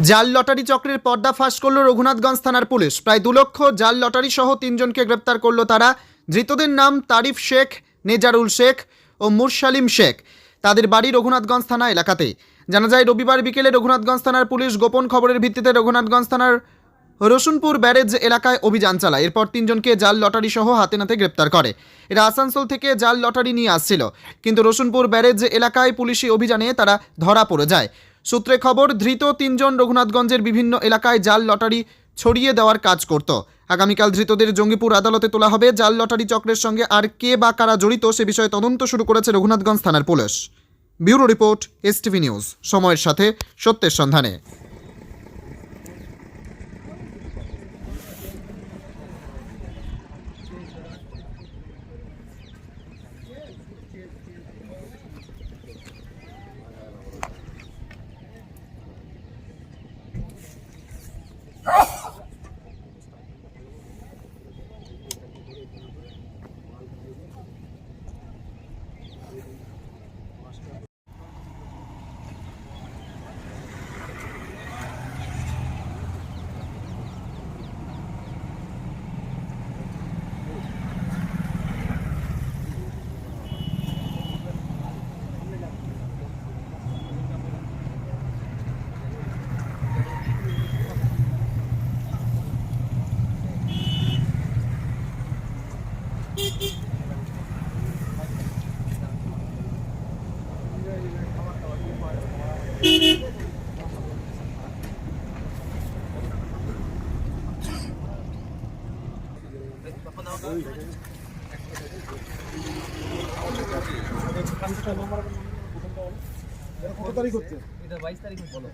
জাল লটারি চক্রের পর্দা ফাঁস করল রঘুনাথগঞ্জ থানার পুলিশ। প্রায় 2 লক্ষ জাল লটারি সহ 3 জনকে গ্রেপ্তার করল তারা। ধৃতদের নাম তারিফ শেখ, নেজারুল শেখ ও মুরসালিম শেখ। তাদের বাড়ি রঘুনাথগঞ্জ থানা এলাকাতে। জানা যায়, রবিবার বিকেলে রঘুনাথগঞ্জ থানার পুলিশ গোপন খবরের ভিত্তিতে রঘুনাথগঞ্জ থানার রসুনপুর ব্যারেজ এলাকায় অভিযান চালায়। এরপর 3 জনকে জাল লটারি সহ হাতে নাতে গ্রেপ্তার করে। এরা আসানসোল থেকে জাল লটারি নিয়ে আসছিল, কিন্তু রসুনপুর ব্যারেজ এলাকায় পুলিশি অভিযানে তারা ধরা পড়ে যায়। সূত্রে খবর, ধৃত 3 জন রঘুনাথগঞ্জের বিভিন্ন এলাকায় জাল লটারি ছড়িয়ে দেওয়ার কাজ করত। আগামীকাল ধৃতদের জঙ্গিপুর আদালতে তোলা হবে। জাল লটারি চক্রের সঙ্গে আর কে বা কারা জড়িত সে বিষয়ে তদন্ত শুরু করেছে রঘুনাথগঞ্জ থানার police. Bureau report, STV news, সময়ের সাথে সত্যের সন্ধানে। কত তারিখ হচ্ছে? এটা 22 তারিখ বলো।